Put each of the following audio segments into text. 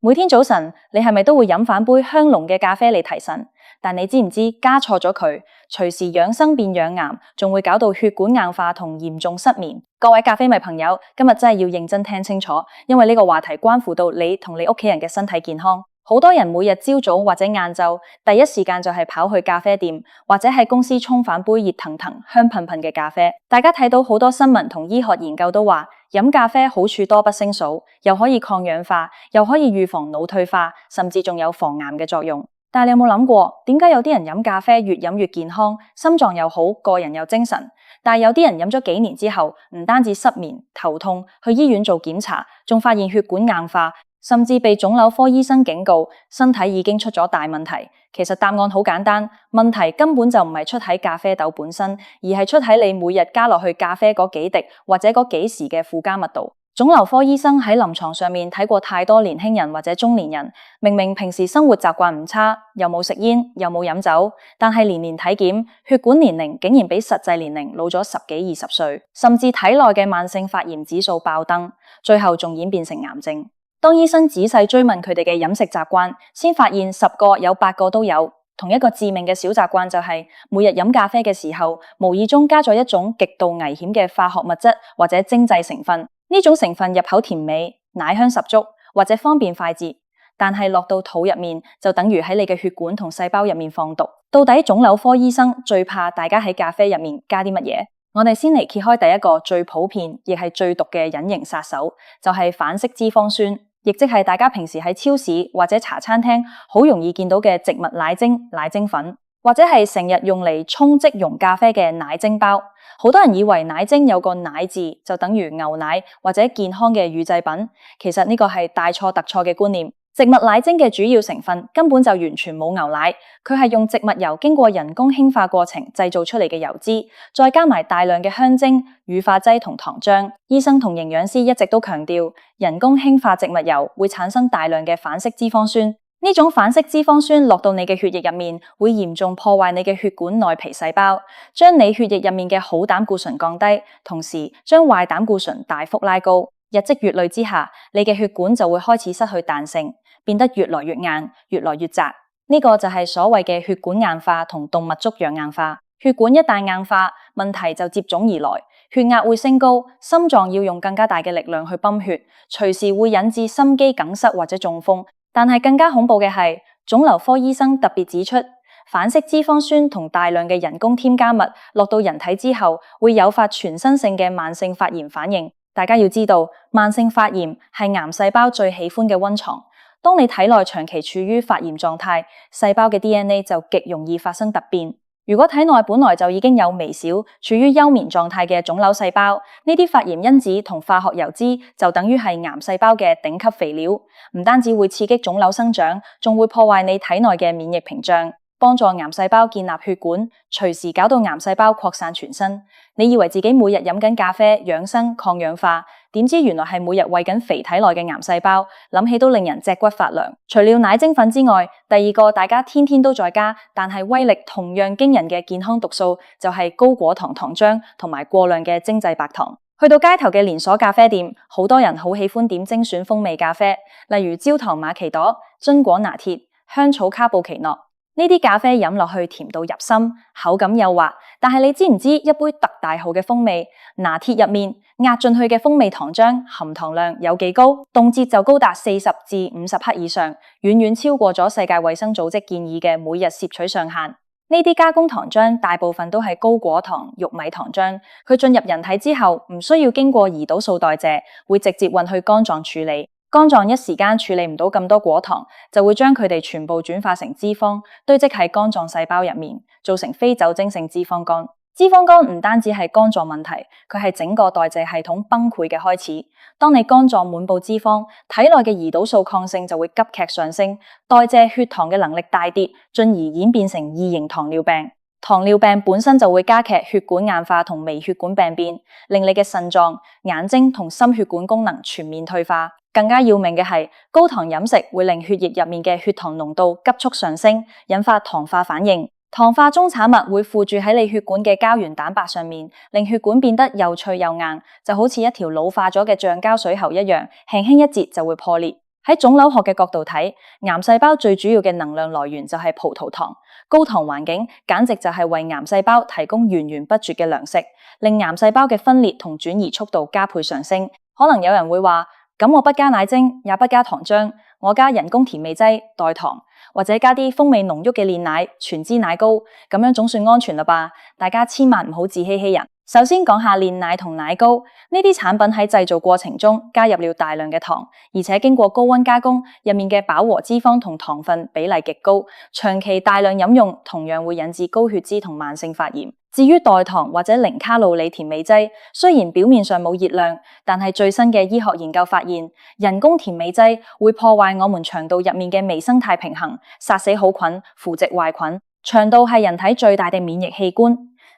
每天早晨，你係咪都會飲返杯香濃嘅咖啡嚟提神？但你知唔知加錯咗佢，隨時養生變養癌，仲會搞到血管硬化同嚴重失眠。各位咖啡迷朋友，今日真係要認真聽清楚，因為呢個話題關乎到你同你屋企人嘅身體健康。好多人每日朝早或者晏晝第一時間就係跑去咖啡店，或者喺公司沖返杯熱騰騰、香噴噴嘅咖啡。大家睇到好多新聞同醫學研究都話，飲咖啡好處多不勝數，又可以抗氧化，又可以預防腦退化，甚至仲有防癌嘅作用。但係你有冇諗過，點解有啲人飲咖啡越飲越健康，心臟又好，個人又精神？但係有啲人飲咗幾年之後，唔單止失眠、頭痛，去醫院做檢查，仲發現血管硬化，甚至被腫瘤科醫生警告，身體已經出咗大問題。其實答案好簡單，問題根本就唔係出喺咖啡豆本身，而係出喺你每日加落去咖啡嗰幾滴或者嗰幾時嘅附加物度。腫瘤科醫生喺臨床上面睇過太多年輕人或者中年人，明明平時生活習慣唔差，又冇食煙，又冇飲酒，但係年年體檢，血管年齡竟然比實際年齡老咗10幾20歲，甚至體內嘅慢性發炎指數爆燈，最後仲演變成癌症。當醫生仔細追問佢哋嘅飲食習慣，先發現10個有8個都有同一個致命嘅小習慣，就係每日飲咖啡嘅時候，無意中加咗一種極度危險嘅化學物質或者精製成分。呢種成分入口甜美、奶香十足，或者方便快捷，但係落到肚入面就等於喺你嘅血管同細胞入面放毒。到底腫瘤科醫生最怕大家喺咖啡入面加啲乜嘢？我哋先嚟揭開第一個最普遍亦係最毒嘅隱形殺手，就係反式脂肪酸，亦即係大家平時喺超市或者茶餐廳好容易見到嘅植物奶精、奶精粉，或者係成日用嚟沖即溶咖啡嘅奶精包。好多人以為奶精有個奶字就等於牛奶或者健康嘅乳製品，其實呢個係大錯特錯嘅觀念。植物奶精嘅主要成分根本就完全冇牛奶，佢係用植物油經過人工氫化過程製造出嚟嘅油脂，再加埋大量嘅香精、乳化劑同糖漿。醫生同營養師一直都強調，人工氫化植物油會產生大量嘅反式脂肪酸。呢種反式脂肪酸落到你嘅血液入面，會嚴重破壞你嘅血管內皮細胞，將你血液入面嘅好膽固醇降低，同時將壞膽固醇大幅拉高。日積月累之下，你嘅血管就會開始失去彈性，變得越來越硬，越來越窄。呢個就係所謂嘅血管硬化同動脈粥樣硬化。血管一旦硬化，問題就接踵而來，血壓會升高，心臟要用更加大嘅力量去泵血，隨時會引致心肌梗塞或者中風。但係更加恐怖嘅係，腫瘤科醫生特別指出，反式脂肪酸同大量嘅人工添加物落到人體之後，會誘發全身性嘅慢性發炎反應。大家要知道，慢性發炎係癌細胞最喜歡嘅溫床。當你體內長期處於發炎狀態，細胞嘅 DNA 就極容易發生突變。如果體內本來就已經有微小處於休眠狀態嘅腫瘤細胞，呢啲發炎因子同化學油脂就等於係癌細胞嘅頂級肥料，唔單止會刺激腫瘤生長，仲會破壞你體內嘅免疫屏障，幫助癌細胞建立血管，隨時搞到癌細胞擴散全身。你以為自己每日飲緊咖啡養生抗氧化，點知原來係每日餵緊肥體內嘅癌細胞，諗起都令人脊骨發涼。除了奶精粉之外，第二個大家天天都在加，但係威力同樣驚人嘅健康毒素就係高果糖糖漿同埋過量嘅精製白糖。去到街頭嘅連鎖咖啡店，好多人好喜歡點精選風味咖啡，例如焦糖瑪奇朵、榛果拿鐵、香草卡布奇諾。呢啲咖啡飲落去甜到入心，口感幼滑，但係你知唔知一杯特大號嘅風味拿鐵入面壓進去嘅風味糖漿含糖量有幾高？動輒就高達40至50克以上，遠遠超過咗世界衛生組織建議嘅每日攝取上限。呢啲加工糖漿大部分都係高果糖玉米糖漿，佢進入人體之後唔需要經過胰島素代謝，會直接運去肝臟處理。肝臟一時間處理唔到咁多果糖，就會將佢哋全部轉化成脂肪，堆積喺肝臟細胞入面，造成非酒精性脂肪肝。脂肪肝唔單止係肝臟問題，佢係整個代謝系統崩潰嘅開始。當你肝臟滿布脂肪，體內嘅胰島素抗性就會急劇上升，代謝血糖嘅能力大跌，進而演變成2型糖尿病。糖尿病本身就會加劇血管硬化同微血管病變，令你嘅腎臟、眼睛同心血管功能全面退化。更加要命嘅係，高糖飲食會令血液入面嘅血糖濃度急速上升，引發糖化反應。糖化中產物會附住喺你血管嘅膠原蛋白上面，令血管變得又脆又硬，就好似一條老化咗嘅橡膠水喉一樣，輕輕一截就會破裂。喺腫瘤學嘅角度睇，癌細胞最主要嘅能量來源就係葡萄糖，高糖環境簡直就係為癌細胞提供源源不絕嘅糧食，令癌細胞嘅分裂同轉移速度加倍上升。可能有人會話，咁我不加奶精，也不加糖漿，我加人工甜味劑、代糖，或者加啲風味濃郁嘅煉奶、全脂奶膏，咁樣總算安全啦吧？大家千萬唔好自欺欺人。首先講下煉奶同奶膏，呢啲產品喺製造過程中加入了大量嘅糖，而且經過高溫加工，入面嘅飽和脂肪同糖分比例極高，長期大量飲用同樣會引致高血脂同慢性發炎。至於代糖或者零卡路里甜味劑，雖然表面上冇熱量，但係最新嘅醫學研究發現，人工甜味劑會破壞我們腸道入面嘅微生態平衡，殺死好菌，扶植壞菌。腸道係人體最大嘅免疫器官。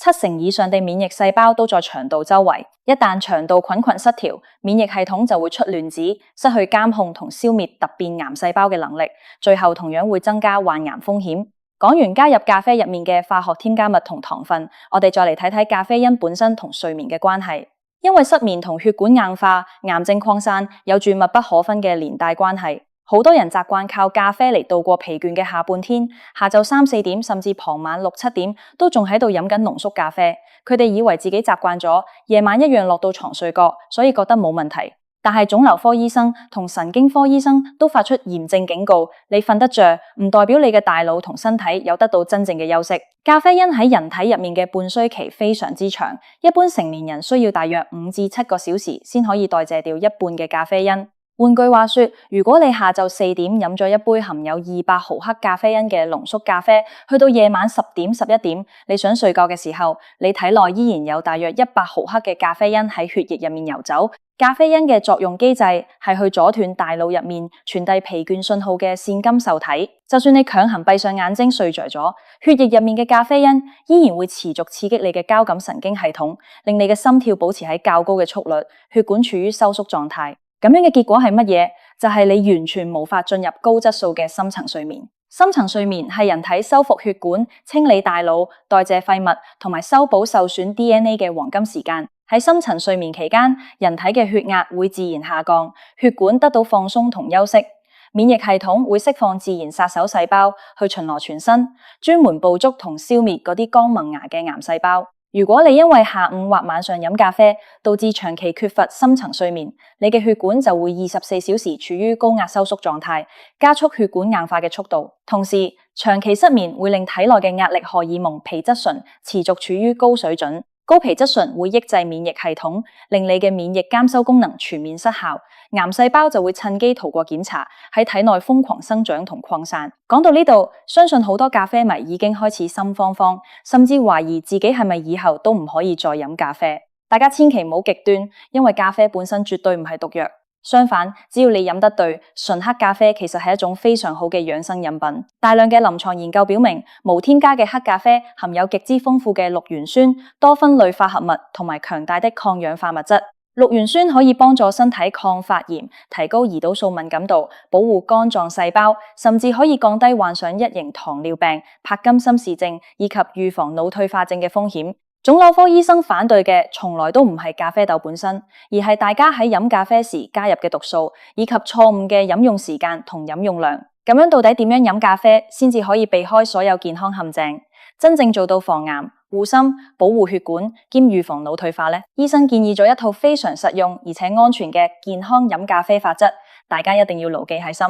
70%以上嘅免疫細胞都在腸道周圍，一旦腸道菌群失調，免疫系統就會出亂子，失去監控同消滅突變癌細胞嘅能力，最後同樣會增加患癌風險。講完加入咖啡入面嘅化學添加物同糖分，我哋再嚟睇睇咖啡因本身同睡眠嘅關係。因為失眠同血管硬化、癌症擴散有住密不可分嘅連帶關係。好多人習慣靠咖啡嚟度過疲倦嘅下半天，下晝3、4點甚至傍晚6、7點都仲喺度飲緊濃縮咖啡。佢哋以為自己習慣咗，夜晚一樣落到床睡覺，所以覺得冇問題。但係腫瘤科醫生同神經科醫生都發出嚴正警告：你瞓得着唔代表你嘅大腦同身體有得到真正嘅休息。咖啡因喺人體入面嘅半衰期非常之長，一般成年人需要大約5至7個小時先可以代謝掉一半嘅咖啡因。換句話說，如果你下晝4點飲咗一杯含有200毫克咖啡因嘅濃縮咖啡，去到夜晚10點、11點，你想睡覺嘅時候，你體內依然有大約100毫克嘅咖啡因喺血液入面游走。咖啡因嘅作用機制係去阻斷大腦入面傳遞疲倦信號嘅腺苷受體。就算你強行閉上眼睛睡着咗，血液入面嘅咖啡因依然會持續刺激你嘅交感神經系統，令你嘅心跳保持喺較高嘅速率，血管處於收縮狀態。咁樣嘅結果係乜嘢？就係你完全無法進入高質素嘅深層睡眠。深層睡眠係人體修復血管、清理大腦、代謝廢物同埋修補受損 DNA 嘅黃金時間。喺深層睡眠期間，人體嘅血壓會自然下降，血管得到放鬆同休息，免疫系統會釋放自然殺手細胞去巡邏全身，專門捕捉同消滅嗰啲剛萌芽嘅癌細胞。如果你因為下午或晚上飲咖啡，導致長期缺乏深層睡眠，你嘅血管就會24小時處於高壓收縮狀態，加速血管硬化嘅速度。同時，長期失眠會令體內嘅壓力荷爾蒙皮質醇持續處於高水準。高皮質醇會抑制免疫系統，令你嘅免疫監修功能全面失效，癌細胞就會趁機逃過檢查，喺體內瘋狂生長同擴散。講到呢度，相信好多咖啡迷已經開始心慌慌，甚至懷疑自己係咪以後都唔可以再飲咖啡。大家千祈唔好極端，因為咖啡本身絕對唔係毒藥。相反，只要你飲得對，純黑咖啡其實係一種非常好嘅養生飲品。大量嘅臨床研究表明，無添加嘅黑咖啡含有極之豐富嘅綠原酸、多酚類化合物同埋強大的抗氧化物質。綠原酸可以幫助身體抗發炎，提高胰島素敏感度，保護肝臟細胞，甚至可以降低患上1型糖尿病、帕金森氏症以及預防腦退化症嘅風險。腫瘤科醫生反對嘅從來都唔係咖啡豆本身，而係大家喺飲咖啡時加入嘅毒素，以及錯誤嘅飲用時間同飲用量。咁樣到底點樣飲咖啡先至可以避開所有健康陷阱，真正做到防癌、護心、保護血管兼預防腦退化呢？醫生建議咗一套非常實用而且安全嘅健康飲咖啡法則，大家一定要牢記喺心。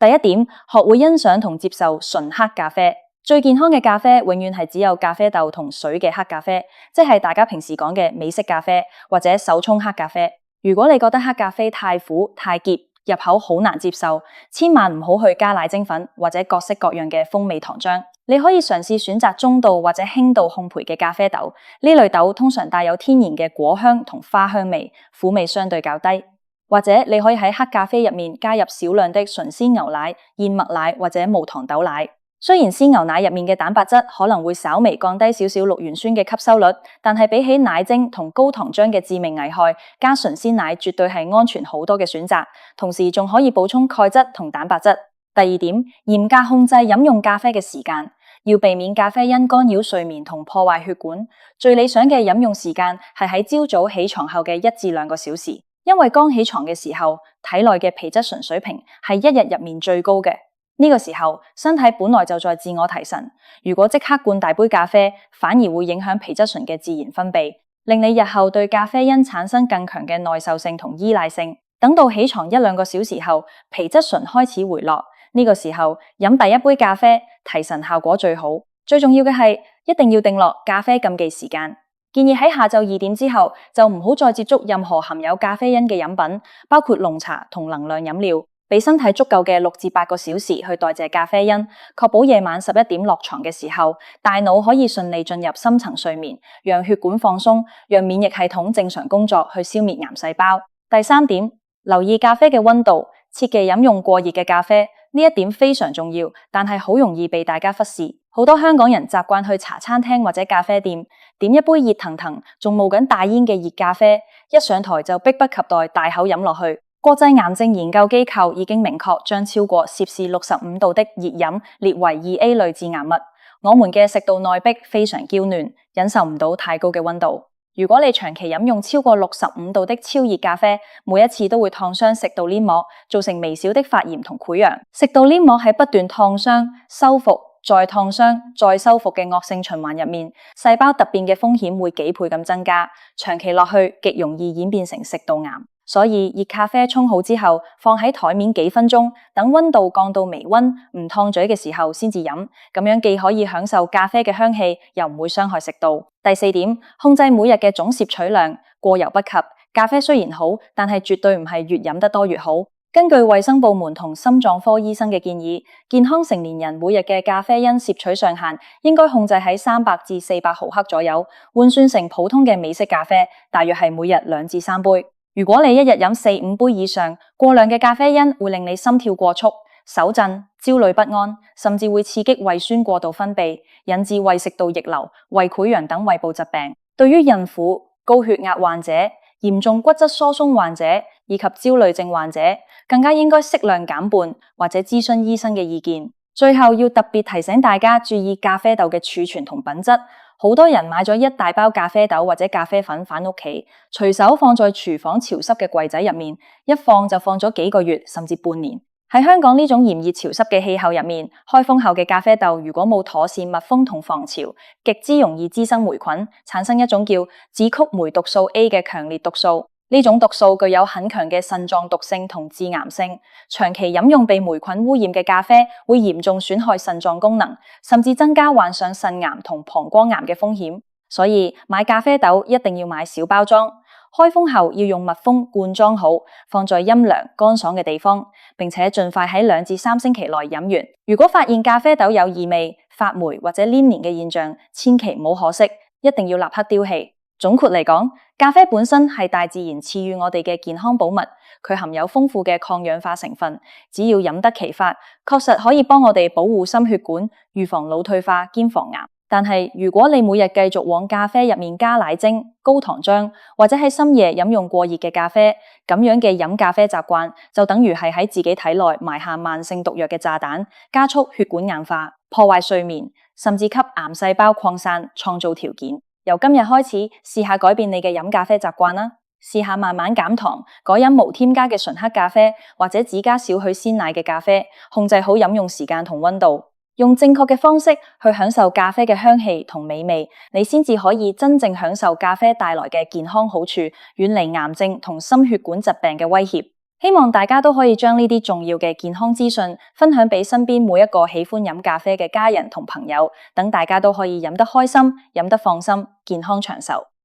第一點，學會欣賞同接受純黑咖啡。最健康嘅咖啡永遠係只有咖啡豆同水嘅黑咖啡，即係大家平時講嘅美式咖啡或者手沖黑咖啡。如果你覺得黑咖啡太苦太澀，入口好難接受，千萬唔好去加奶精粉或者各式各樣嘅風味糖漿。你可以嘗試選擇中度或者輕度烘焙嘅咖啡豆，呢類豆通常帶有天然嘅果香同花香味，苦味相對較低。或者你可以喺黑咖啡入面加入少量的純鮮牛奶、燕麥奶或者無糖豆奶。雖然鮮牛奶入面嘅蛋白質可能會稍微降低少少綠原酸嘅吸收率，但係比起奶精同高糖漿嘅致命危害，加純鮮奶絕對係安全好多嘅選擇，同時仲可以補充鈣質同蛋白質。第二點，嚴格控制飲用咖啡嘅時間，要避免咖啡因干擾睡眠同破壞血管。最理想嘅飲用時間係喺朝早起床後嘅1至2個小時。因為剛起床嘅時候，體內嘅皮質醇水平係一日入面最高嘅。呢個時候，身體本來就在自我提神，如果即刻灌大杯咖啡，反而會影響皮質醇嘅自然分泌，令你日後對咖啡因產生更強嘅耐受性同依賴性。等到起床1-2個小時後，皮質醇開始回落，呢個時候飲第一杯咖啡，提神效果最好。最重要嘅係，一定要定落咖啡禁忌時間，建議喺下晝2點之後就唔好再接觸任何含有咖啡因嘅飲品，包括濃茶同能量飲料，俾身體足夠嘅6至8個小時去代謝咖啡因，確保夜晚11點落床嘅時候，大腦可以順利進入深層睡眠，讓血管放鬆，讓免疫系統正常工作去消滅癌細胞。第3點，留意咖啡嘅溫度，切忌飲用過熱嘅咖啡，呢一點非常重要，但係好容易被大家忽視。好多香港人習慣去茶餐廳或者咖啡店，點一杯熱騰騰仲冒緊大煙嘅熱咖啡，一上台就迫不及待大口飲落去。國際癌症研究機構已經明確將超過攝氏65度的熱飲列為2A 類致癌物。我們嘅食道內壁非常嬌嫩，忍受唔到太高嘅溫度。如果你長期飲用超過65度的超熱咖啡，每一次都會燙傷食道黏膜，造成微小的發炎同潰瘍。食道黏膜喺不斷燙傷、修復、再燙傷、再修復嘅惡性循環入面，細胞突變嘅風險會幾倍咁增加，長期落去極容易演變成食道癌。所以熱咖啡沖好之後，放喺台面幾分鐘，等溫度降到微溫，唔燙嘴嘅時候先至飲，咁樣既可以享受咖啡嘅香氣，又唔會傷害食道。第4點，控制每日嘅總攝取量，過猶不及。咖啡雖然好，但係絕對唔係越飲得多越好。根據衛生部門同心臟科醫生嘅建議，健康成年人每日嘅咖啡因攝取上限應該控制喺300至400毫克左右，換算成普通嘅美式咖啡，大約係每日2至3杯。如果你一日飲4-5杯以上，過量嘅咖啡因會令你心跳過速、手震、焦慮不安，甚至會刺激胃酸過度分泌，引致胃食道逆流、胃潰瘍等胃部疾病。對於孕婦、高血壓患者、嚴重骨質疏鬆患者以及焦慮症患者，更加應該適量減半或者諮詢醫生嘅意見。最後要特別提醒大家注意咖啡豆嘅儲存同品質。好多人買咗一大包咖啡豆或者咖啡粉返屋企，隨手放在廚房潮濕嘅櫃仔入面，一放就放咗幾個月甚至半年。喺香港呢種炎熱潮濕嘅氣候入面，開封後嘅咖啡豆如果冇妥善密封同防潮，極之容易滋生霉菌，產生一種叫指曲霉毒素 A 嘅強烈毒素。呢種毒素具有很強嘅腎臟毒性同致癌性，長期飲用被霉菌污染嘅咖啡會嚴重損害腎臟功能，甚至增加患上腎癌同膀胱癌嘅風險。所以買咖啡豆一定要買小包裝，開封後要用密封罐裝好，放在陰涼乾爽嘅地方，並且盡快喺2至3星期內飲完。如果發現咖啡豆有異味、發霉或者黏連嘅現象，千祈唔好可惜，一定要立刻丟棄。總括嚟講，咖啡本身係大自然賜予我哋嘅健康寶物，佢含有豐富嘅抗氧化成分，只要飲得其法，確實可以幫我哋保護心血管、預防腦退化兼防癌。但係如果你每日繼續往咖啡入面加奶精、高糖漿，或者喺深夜飲用過熱嘅咖啡，咁樣嘅飲咖啡習慣就等於係喺自己體內埋下慢性毒藥嘅炸彈，加速血管硬化，破壞睡眠，甚至給癌細胞擴散創造條件。由今日開始，試下改變你嘅飲咖啡習慣啦，試下慢慢減糖，改飲無添加嘅純黑咖啡，或者只加少許鮮奶嘅咖啡，控制好飲用時間同溫度，用正確嘅方式去享受咖啡嘅香氣同美味，你先至可以真正享受咖啡帶來嘅健康好處，遠離癌症同心血管疾病嘅威脅。希望大家都可以將呢啲重要嘅健康資訊分享俾身邊每一個喜歡飲咖啡嘅家人同朋友，等大家都可以飲得開心、飲得放心、健康長壽。